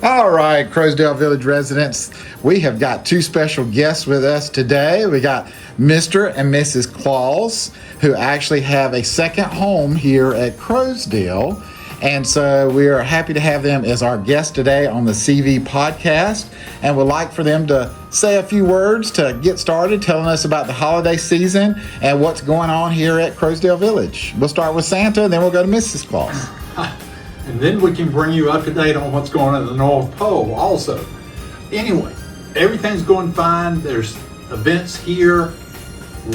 All right, Crowsdale Village residents, we have got two special guests with us today. We got Mr. and Mrs. Claus, who actually have a second home here at Crowsdale. And so we are happy to have them as our guest today on the CV podcast, and would like for them to say a few words to get started, telling us about the holiday season and what's going on here at Crowsdale Village. We'll start with Santa, and then we'll go to Mrs. Claus. And then we can bring you up to date on what's going on at the North Pole also. Anyway, everything's going fine. There's events here.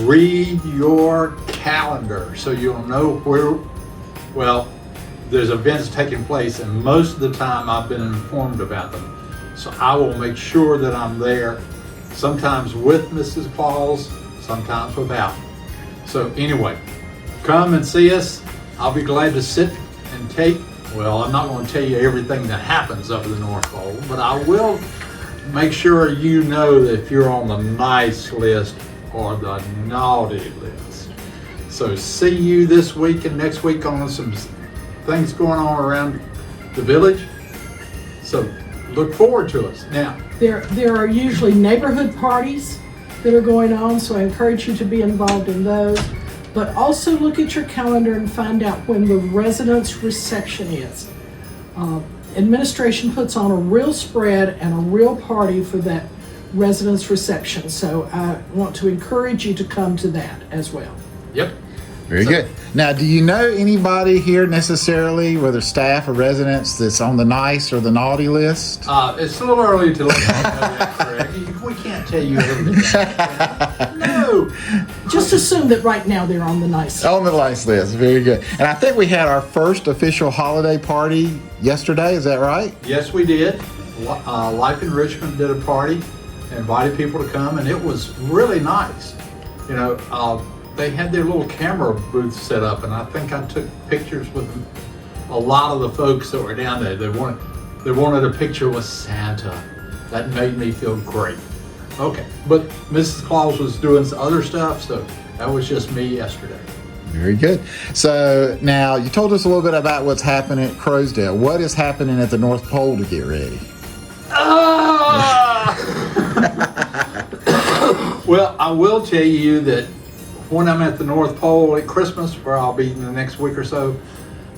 Read your calendar so you'll know where, there's events taking place, and most of the time I've been informed about them. So I will make sure that I'm there, sometimes with Mrs. Claus, sometimes without. So anyway, come and see us. I'll be glad to sit and take. Well, I'm not going to tell you everything that happens up at the North Pole, but I will make sure you know that if you're on the nice list or the naughty list. So see you this week and next week on some things going on around the village. So look forward to us. Now, there are usually neighborhood parties that are going on, so I encourage you to be involved in those. But also look at your calendar and find out when the residence reception is. Administration puts on a real spread and a real party for that residence reception. So I want to encourage you to come to that as well. Yep. Very good. Now, do you know anybody here necessarily, whether staff or residents, that's on the nice or the naughty list? It's a little early to let you know that, Greg. We can't tell you everything. No. Just assume that right now they're on the nice list. On the nice list. Very good. And I think we had our first official holiday party yesterday. Is that right? Yes, we did. Life in Richmond did a party, invited people to come, and it was really nice. You know, they had their little camera booth set up, and I think I took pictures with a lot of the folks that were down there. They wanted a picture with Santa. That made me feel great. Okay, but Mrs. Claus was doing some other stuff, so that was just me yesterday. Very good. So now you told us a little bit about what's happening at Crowsdale. What is happening at the North Pole to get ready? Well, I will tell you that when I'm at the North Pole at Christmas, where I'll be in the next week or so,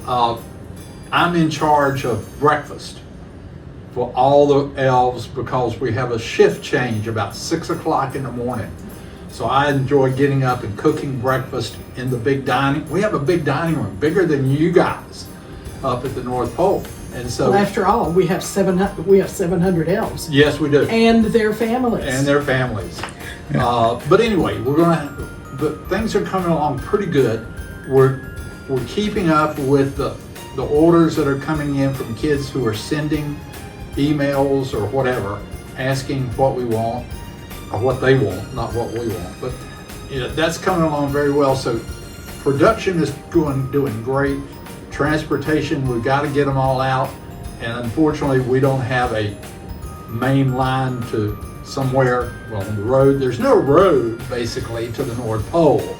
I'm in charge of breakfast for all the elves, because we have a shift change about 6 o'clock in the morning. So I enjoy getting up and cooking breakfast in the big dining. We have a big dining room, bigger than you guys up at the North Pole. And so, well, after all, we have 700 elves. Yes, we do. And their families. But anyway, but things are coming along pretty good. We're keeping up with the orders that are coming in from kids who are sending emails or whatever, asking what we want, or what they want, not what we want. But that's coming along very well. So production is doing great. Transportation, we've got to get them all out, and unfortunately we don't have a main line to somewhere on the road. There's no road basically to the North Pole,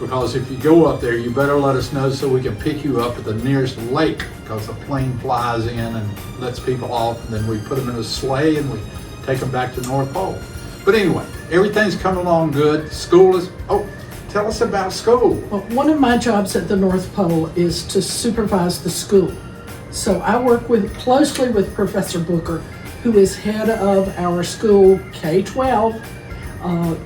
because if you go up there, you better let us know so we can pick you up at the nearest lake, because a plane flies in and lets people off, and then we put them in a sleigh and we take them back to the North Pole. But anyway, everything's coming along good. School is, tell us about school. Well, one of my jobs at the North Pole is to supervise the school. So I work closely with Professor Booker, who is head of our school K-12,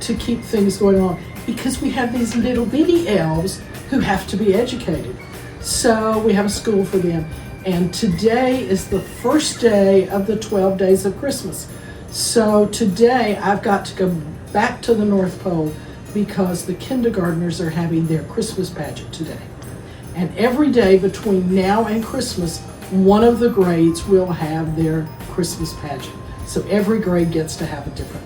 to keep things going on, because we have these little bitty elves who have to be educated. So we have a school for them. And today is the first day of the 12 days of Christmas. So today I've got to go back to the North Pole because the kindergartners are having their Christmas pageant today. And every day between now and Christmas, one of the grades will have their Christmas pageant. So every grade gets to have a different.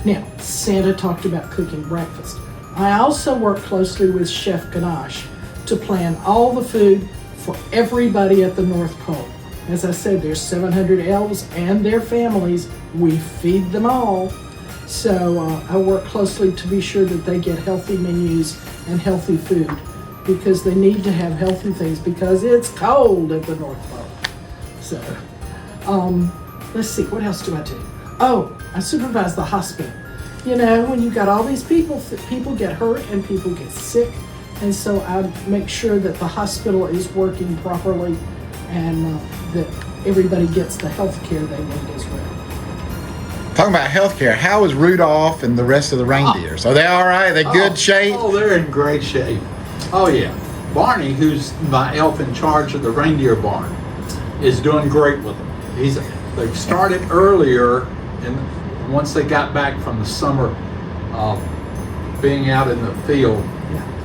Now, Santa talked about cooking breakfast. I also work closely with Chef Ganache to plan all the food for everybody at the North Pole. As I said, there's 700 elves and their families. We feed them all. So I work closely to be sure that they get healthy menus and healthy food, because they need to have healthy things, because it's cold at the North Pole. So Let's see, what else do I do? Oh, I supervise the hospital. You know, when you've got all these people, people get hurt and people get sick. And so I make sure that the hospital is working properly and that everybody gets the health care they need as well. Talking about healthcare, how is Rudolph and the rest of the reindeers? Are they all right? Are they good shape? Oh, they're in great shape. Oh yeah. Barney, who's my elf in charge of the reindeer barn, is doing great with them. They started earlier, and once they got back from the summer being out in the field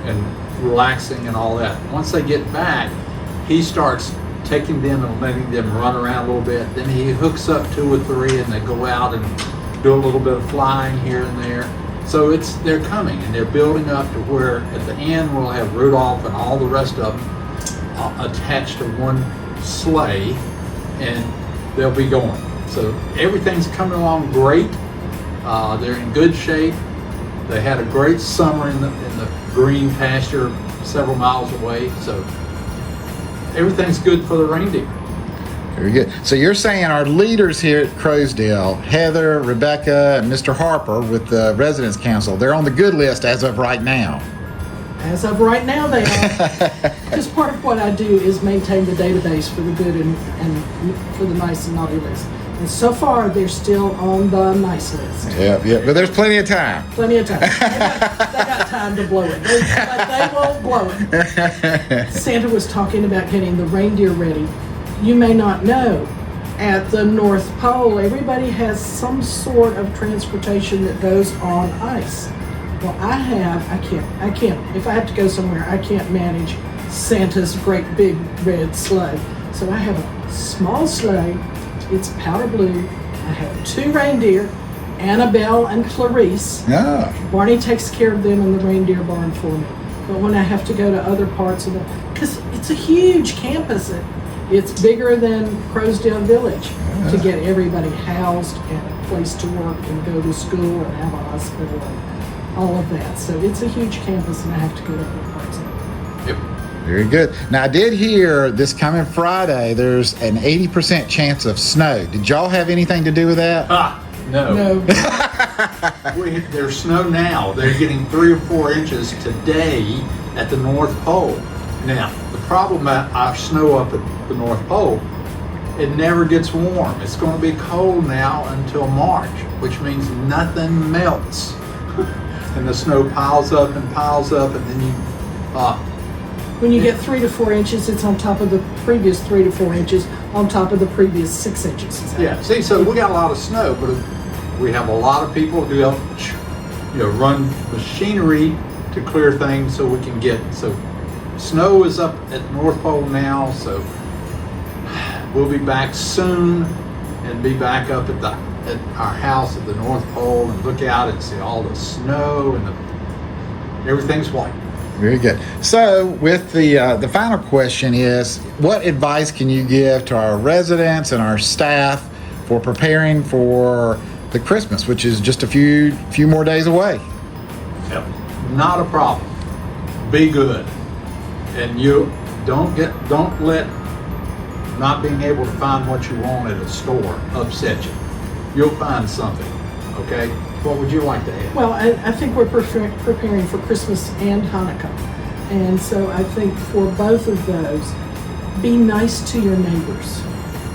and relaxing and all that, once they get back, he starts taking them and letting them run around a little bit. Then he hooks up 2 or 3 and they go out and do a little bit of flying here and there. So they're coming and they're building up to where at the end we'll have Rudolph and all the rest of them attached to one sleigh, and they'll be going. So everything's coming along great. They're in good shape. They had a great summer in the green pasture several miles away. So everything's good for the reindeer. Very good. So you're saying our leaders here at Crowsdale, Heather, Rebecca, and Mr. Harper with the Residents Council, they're on the good list as of right now. As of right now, they are. Because part of what I do is maintain the database for the good and for the nice and naughty list. And so far, they're still on the nice list. Yeah, but there's plenty of time. Plenty of time. They got time to blow it. But they won't blow it. Santa was talking about getting the reindeer ready. You may not know, at the North Pole, everybody has some sort of transportation that goes on ice. Well, I can't, if I have to go somewhere, I can't manage Santa's great big red sleigh. So I have a small sleigh, it's powder blue. I have 2 reindeer, Annabelle and Clarice. Yeah. Barney takes care of them in the reindeer barn for me. But when I have to go to other parts of because it's a huge campus, it's bigger than Crowsdale Village to get everybody housed and a place to work and go to school and have a hospital and all of that. So it's a huge campus and I have to go to other parts of it. Yep. Very good. Now, I did hear this coming Friday, there's an 80% chance of snow. Did y'all have anything to do with that? No. There's snow now. They're getting 3 or 4 inches today at the North Pole. Now, the problem at our snow up at the North Pole, it never gets warm. It's going to be cold now until March, which means nothing melts. And the snow piles up, and then you... When you get 3 to 4 inches, it's on top of the previous 3 to 4 inches, on top of the previous 6 inches. Yeah, see, so we got a lot of snow, but we have a lot of people who help, run machinery to clear things so we can so snow is up at North Pole now, so we'll be back soon and be back up at our house at the North Pole and look out and see all the snow and everything's white. Very good. So, with the final question is, what advice can you give to our residents and our staff for preparing for the Christmas, which is just a few more days away? Yep. Not a problem. Be good, and you don't let not being able to find what you want at a store upset you. You'll find something. Okay. What would you like to add? Well, I think we're preparing for Christmas and Hanukkah. And so I think for both of those, be nice to your neighbors.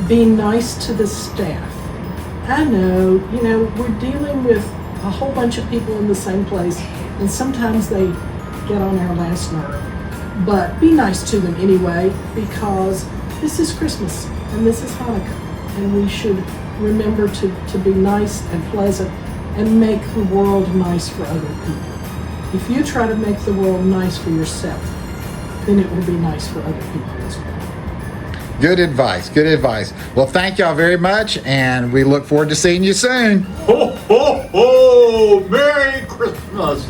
Be nice to the staff. I know, we're dealing with a whole bunch of people in the same place, and sometimes they get on our last nerve. But be nice to them anyway, because this is Christmas and this is Hanukkah. And we should remember to be nice and pleasant and make the world nice for other people. If you try to make the world nice for yourself, then it will be nice for other people as well. Good advice. Good advice. Well, thank y'all very much, and we look forward to seeing you soon. Ho, ho, ho! Merry Christmas!